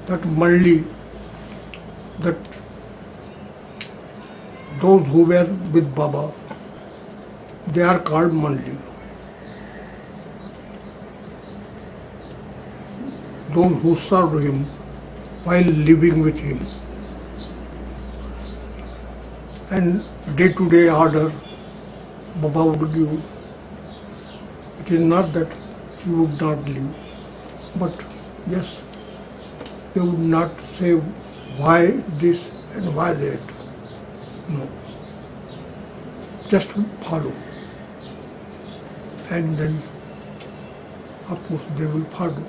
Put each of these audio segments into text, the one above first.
that Mandali, that those who were with Baba, they are called Mandali. Those who served him while living with him. And day-to-day order Baba would give. It is not that he would not live, but yes, they would not say why this and why that. No. Just follow. And then, of course, they will follow.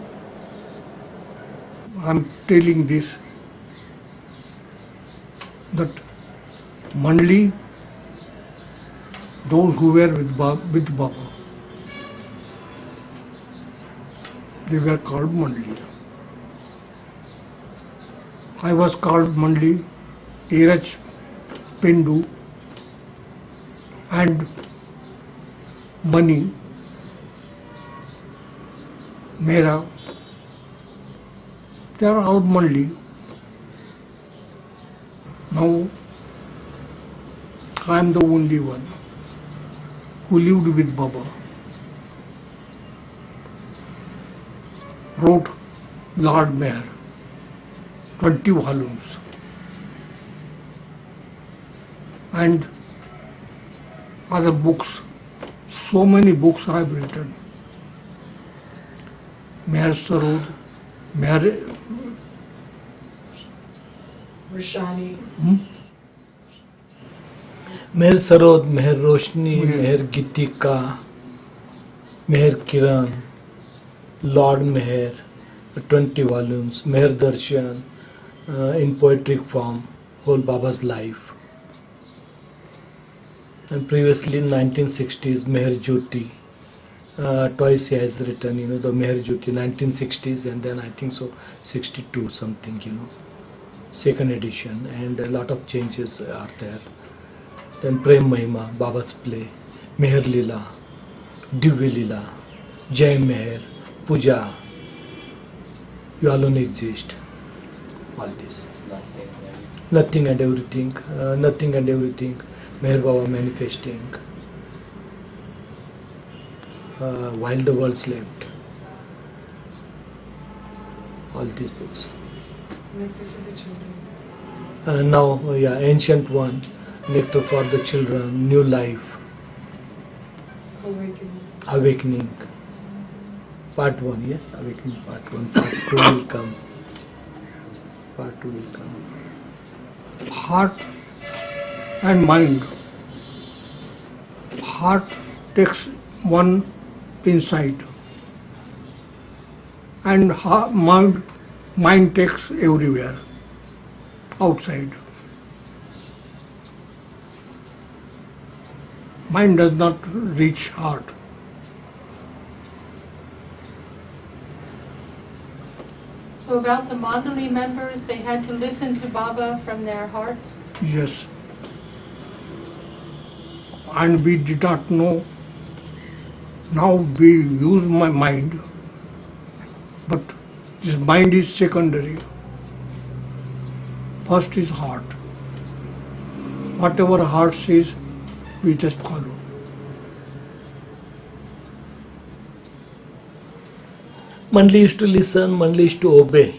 I'm telling this that Mandali, those who were with Baba, they were called Mandali. I was called Mandali, Eraj, Pendu, and Mani, Mera. They are all Mandali. Now, I am the only one who lived with Baba, wrote Lord Meher, 20 volumes, and other books. So many books I have written. Meher Sarod, Meher Rashani. Meher Sarod, Meher Roshni, Meher Gitika, Meher Kiran, Lord Meher, 20 volumes, Meher Darshan, in poetic form, whole Baba's life. And previously in 1960s, Meher Jyoti, twice he has written, the Meher Jyoti, 1960s, and then I think so 62 something, second edition, and a lot of changes are there. Then Prem Mahima, Baba's play, Meher Leela, Divya Leela, Jai Meher, Puja, You Alone Exist, all this. Nothing and everything, nothing and everything, Meherbaba manifesting, While the World Slept, all these books. Nectar for the children. Now, Ancient One, Nectar for the Children, New Life, Awakening. Awakening, Part 1, yes, Awakening Part 1, Part 2 will come. Part 2 will come. heart and mind. Heart takes one inside, and mind takes everywhere, outside. Mind does not reach heart. So about the Mandali members, they had to listen to Baba from their hearts? Yes. And we did not know. Now we use my mind, but this mind is secondary. First is heart. Whatever heart says, we just follow. Mandali used to listen, Mandali used to obey,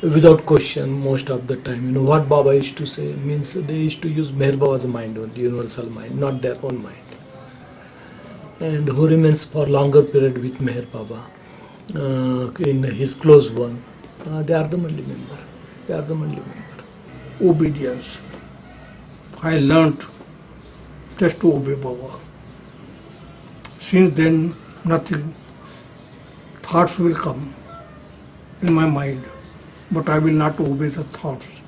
without question most of the time. What Baba used to say means they used to use Meherbaba's mind, the universal mind, not their own mind. And who remains for longer period with Meherbaba, in his close one, they are the Mandali member. They are the Mandali member. Obedience. I learnt just to obey Baba. Since then, nothing. Thoughts will come in my mind, but I will not obey the thoughts.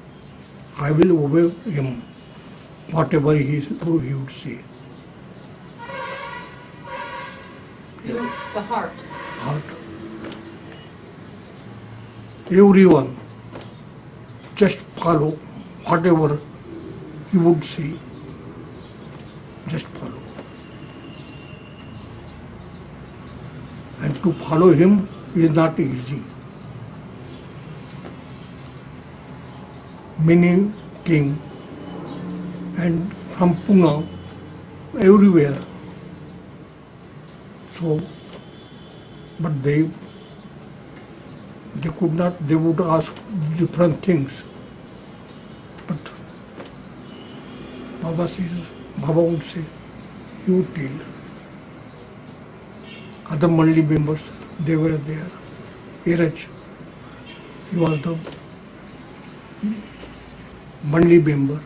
I will obey him, whatever he would say. The heart. Heart. Everyone, just follow whatever he would say. Just follow. And to follow him is not easy. many king, and from Pune, everywhere. So, but they could not, they would ask different things. But Baba would say, you tell. Other Mandali members, they were there. Iraj, he was the Mandali member.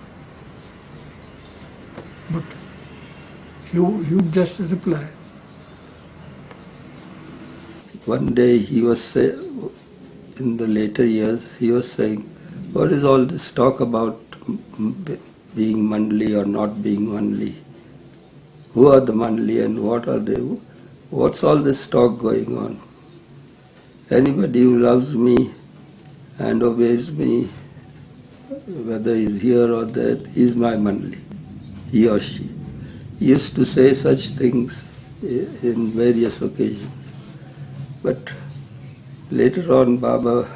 But you just reply. One day he was in the later years, he was saying, what is all this talk about being Mandali or not being Mandali? Who are the Mandali and what are they? What's all this talk going on? Anybody who loves me and obeys me, whether he's here or there, he's my Mandali, he or she. He used to say such things in various occasions. But later on, Baba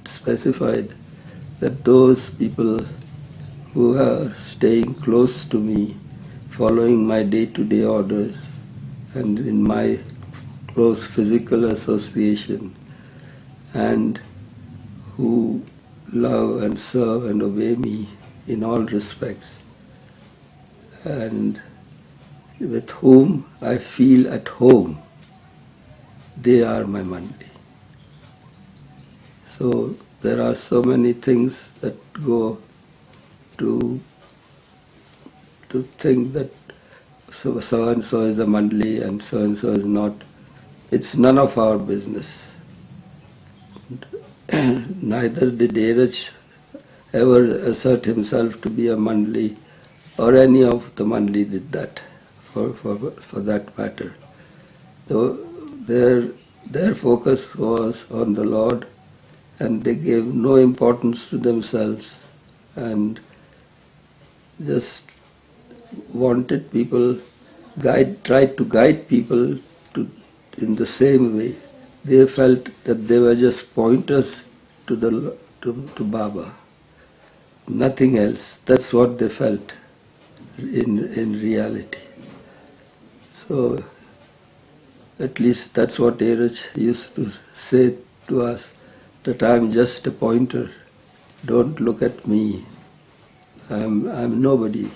specified that those people who are staying close to me, following my day-to-day orders, and in my close physical association, and who love and serve and obey me in all respects, and with whom I feel at home, they are my Mandali. So there are so many things that go to think that so and so is a Mandali and so is not. It's none of our business. Neither did Dheeraj ever assert himself to be a Mandali, or any of the Mandali did that, for that matter. So their focus was on the Lord, and they gave no importance to themselves, and just wanted people, tried to guide people in the same way. They felt that they were just pointers to Baba, nothing else. That's what they felt in reality. So at least that's what Dheeraj used to say to us, that I'm just a pointer. Don't look at me. I'm nobody.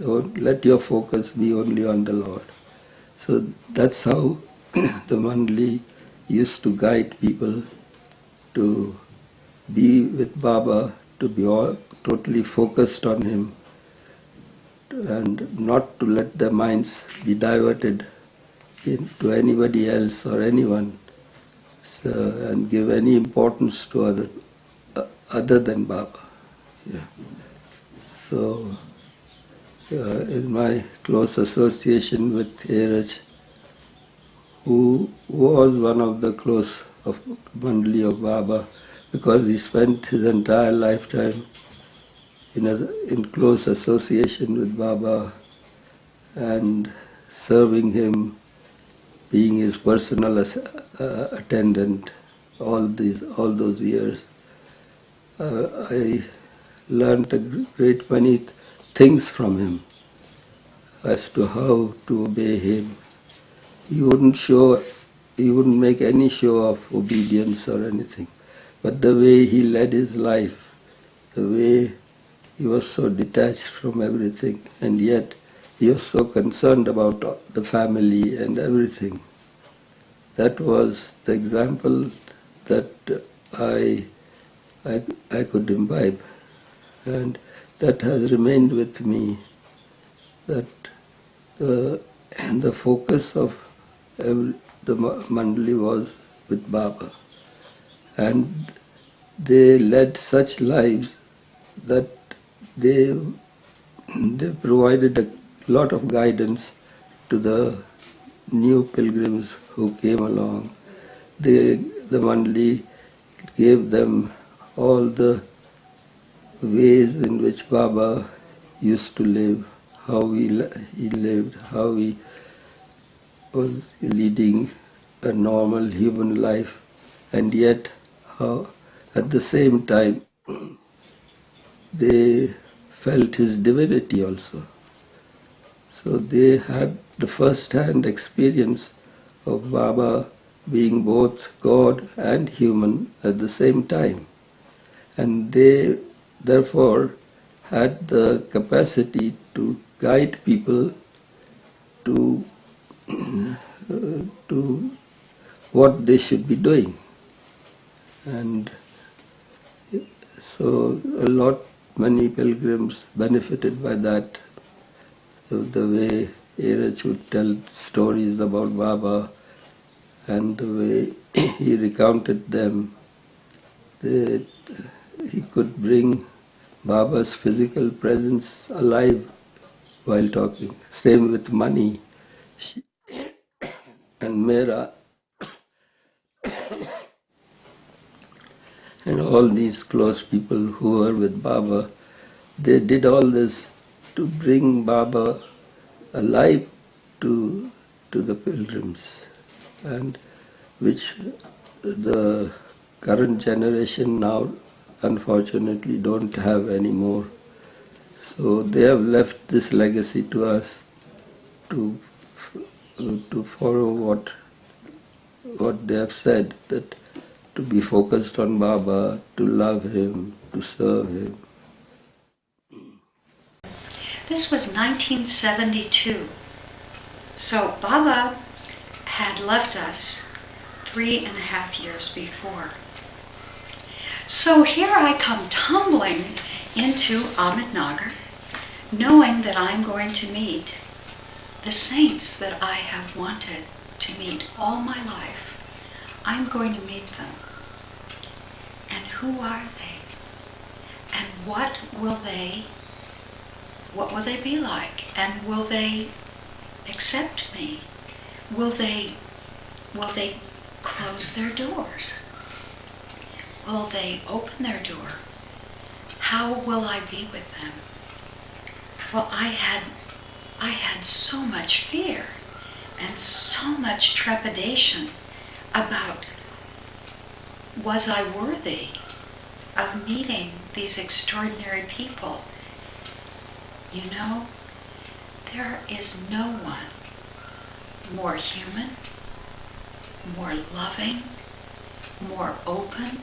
Don't let your focus be only on the Lord. So that's how the Mandali used to guide people to be with Baba, to be all totally focused on him, and not to let their minds be diverted to anybody else or anyone, and give any importance to other than Baba. Yeah. So, in my close association with Dheeraj, who was one of the close of Mandali of Baba, because he spent his entire lifetime in close association with Baba and serving him, being his personal attendant all those years. I learned a great many things from him as to how to obey him. He wouldn't make any show of obedience or anything, but the way he led his life, the way he was so detached from everything, and yet he was so concerned about the family and everything. That was the example that I could imbibe, and that has remained with me, that the focus of the Mandali was with Baba, and they led such lives that they provided a lot of guidance to the new pilgrims who came along. The Mandali gave them all the ways in which Baba used to live, how he lived, how he was leading a normal human life, and yet how at the same time they felt his divinity also. So they had the first-hand experience of Baba being both God and human at the same time. And they therefore had the capacity to guide people to, to what they should be doing. And so many pilgrims benefited by that. So the way Erich would tell stories about Baba and the way he recounted them, that he could bring Baba's physical presence alive while talking. Same with Mani and Mera and all these close people who were with Baba. They did all this to bring Baba alive to the pilgrims, and which the current generation now unfortunately don't have anymore. So they have left this legacy to us to follow what they have said, that to be focused on Baba, to love him, to serve him. This was 1972. So Baba had left us 3.5 years before. So here I come tumbling into Ahmednagar, knowing that I'm going to meet the saints that I have wanted to meet all my life. I'm going to meet them. And who are they? And what will they be like? And will they accept me? Will they close their doors? Will they open their door? How will I be with them? Well, I had so much fear and so much trepidation about, was I worthy of meeting these extraordinary people? You know, there is no one more human, more loving, more open,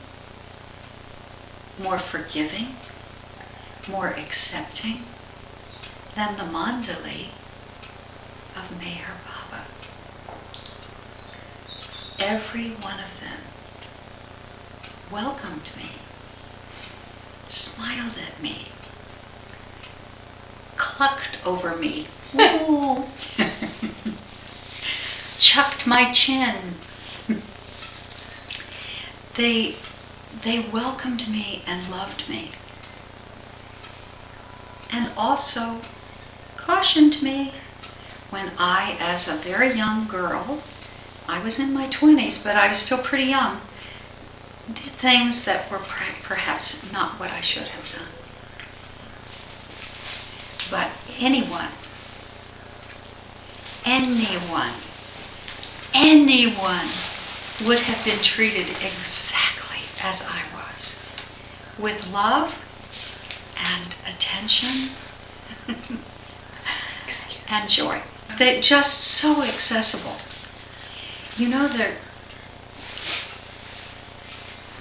more forgiving, more accepting than the Mandali of Meherbaba. Every one of them welcomed me, smiled at me, clucked over me, ooh, chucked my chin. They welcomed me and loved me, and also cautioned me when I, as a very young girl, I was in my 20s, but I was still pretty young, did things that were perhaps not what I should have done. But anyone would have been treated exactly as I was, with love and attention and joy. They're just so accessible. You know,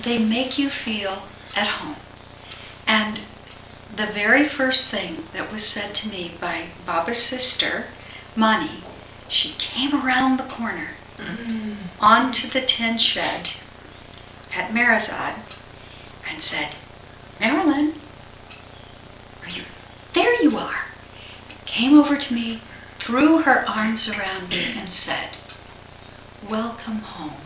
they make you feel at home. And the very first thing that was said to me by Baba's sister, Mani, she came around the corner onto the tin shed at Marazad and said, "Marilyn, there you are." Came over to me, threw her arms around me and said, "Welcome home."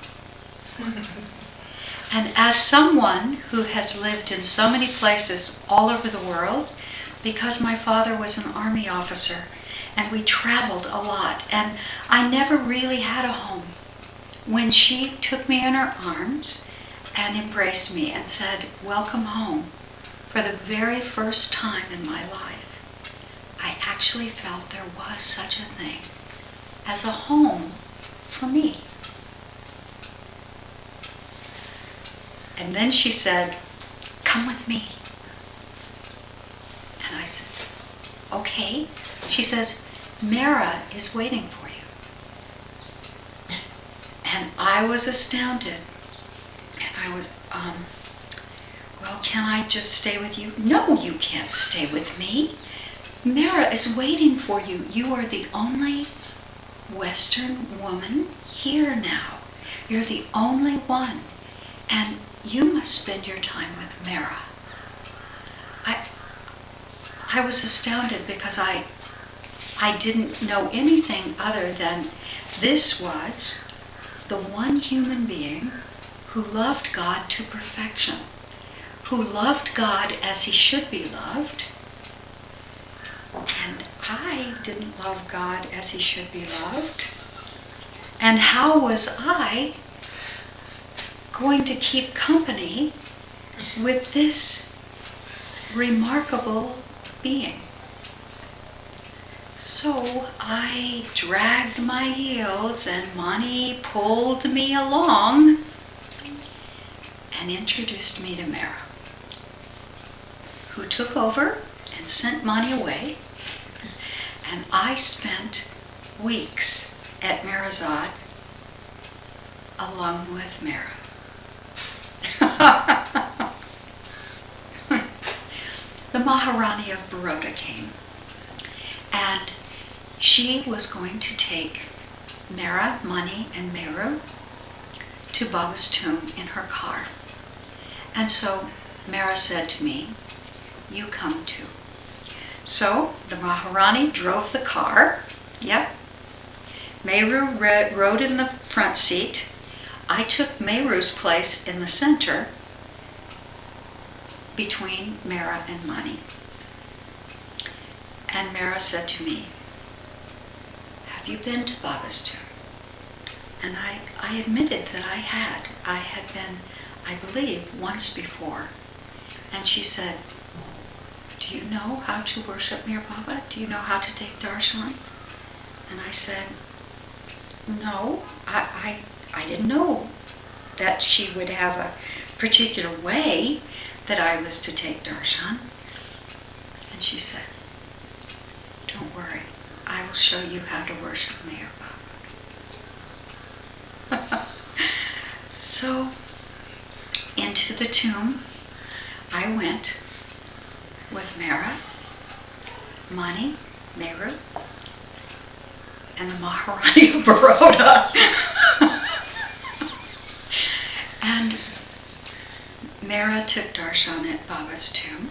And as someone who has lived in so many places all over the world, because my father was an army officer and we traveled a lot, and I never really had a home, when she took me in her arms and embraced me and said, "Welcome home," for the very first time in my life, I actually felt there was such a thing as a home for me. And then she said, come with me. And I said, okay. She says, Mara is waiting for you. And I was astounded. And I was, well, can I just stay with you? No, you can't stay with me. Mara is waiting for you. You are the only Western woman here now. You're the only one. And you must spend your time with Mara. I was astounded because I didn't know anything other than this was the one human being who loved God to perfection, who loved God as he should be loved, and I didn't love God as he should be loved. And how was I going to keep company with this remarkable being? So I dragged my heels and Mani pulled me along and introduced me to Mara, who took over and sent Mani away, and I spent weeks at Marazad along with Mara. The Maharani of Baroda came, and she was going to take Mara, Mani, and Meru to Baba's tomb in her car. And so Mara said to me, you come too. So the Maharani drove the car. Yep. Meru rode in the front seat. I took Meru's place in the center between Mara and Mani. And Mara said to me, have you been to Baba's tomb? And I admitted that I had. I had been, I believe, once before. And she said, do you know how to worship Meherbaba? Do you know how to take darshan? And I said, no, I didn't know that she would have a particular way that I was to take darshan. And she said, don't worry, I will show you how to worship Meherbaba. So, into the tomb I went with Mara, Mani, Meru, and the Maharani of Baroda. And Mara took darshan at Baba's tomb.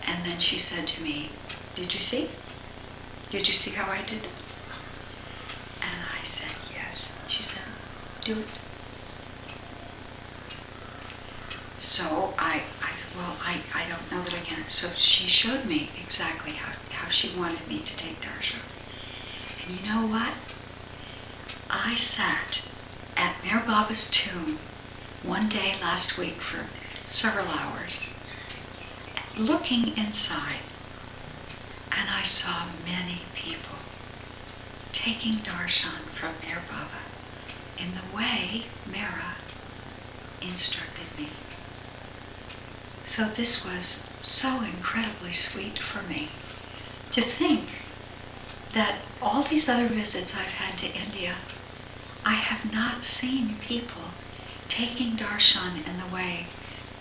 And then she said to me, did you see? Did you see how I did it? And I said, yes. She said, do it. So I said, well, I don't know that I can. So she showed me exactly how she wanted me to take darshan. And you know what? I sat at Meherbaba's tomb one day last week for several hours, looking inside, and I saw many people taking darshan from Meherbaba in the way Mara instructed me. So this was so incredibly sweet for me to think that all these other visits I've had to India, I have not seen people taking darshan in the way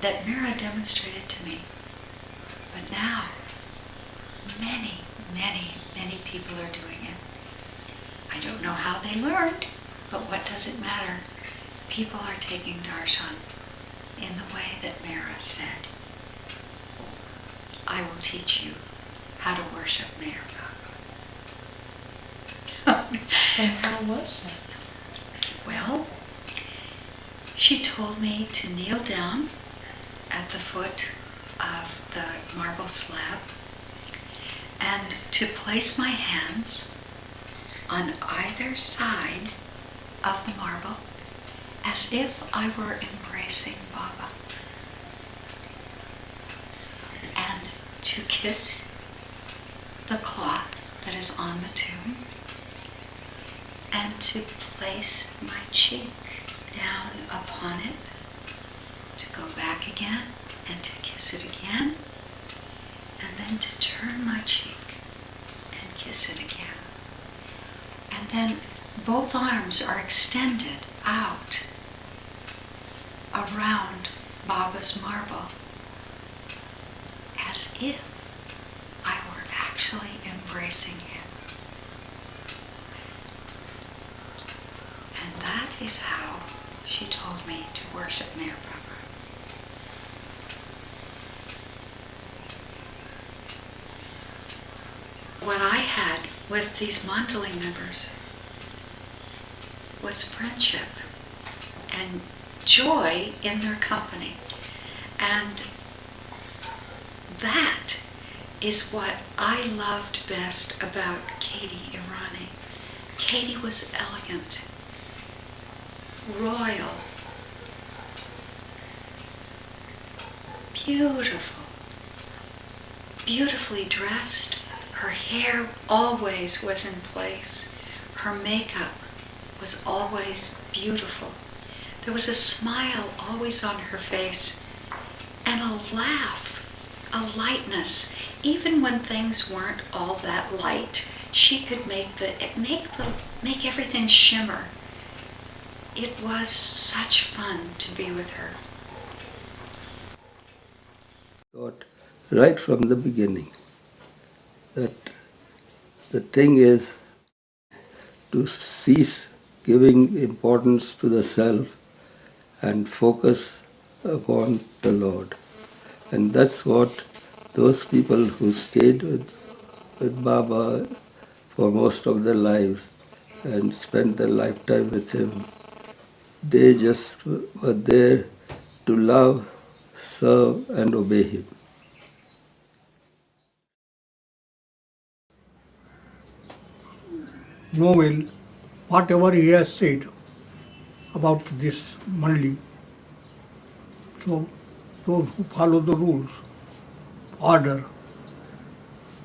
that Mara demonstrated to me. But now, many, many, many people are doing it. I don't know how they learned, but what does it matter? People are taking darshan in the way that Mara said. I will teach you how to worship Meherbaba. And how was that? Well, she told me to kneel down at the foot of the marble slab and to place my hands on either side of the marble as if I were embracing Baba, and to kiss the cloth that is on the tomb, and to place my cheek down upon it, to go back again and to kiss it again, and then to turn my cheek and kiss it again. And then both arms are extended out around Baba's marble, as if I were actually embracing him. And that is how she told me to worship Meherbaba. What I had with these Mandali members was friendship and joy in their company. And that is what I loved best about Katie Irani. Katie was elegant, royal, beautiful, beautifully dressed. Her hair always was in place. Her makeup was always beautiful. There was a smile always on her face, and a laugh, a lightness. Even when things weren't all that light, she could make everything shimmer. It was such fun to be with her. Thought right from the beginning that the thing is to cease giving importance to the self and focus upon the Lord. And that's what those people who stayed with Baba for most of their lives and spent their lifetime with him, they just were there to love, serve, and obey him. Noel, whatever he has said about this Mandali, so those who follow the rules, order,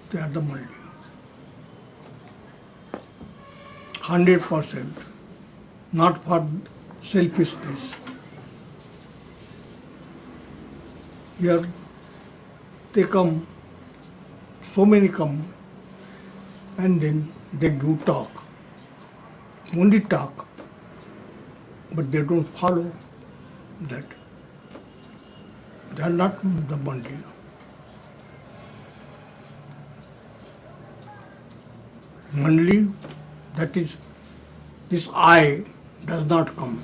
they are the Mandali. 100%, not for selfishness. Here they come, so many come, and then they give talk. Only talk, but they don't follow that. They are not the Mandali. Mandali, that is, this I does not come.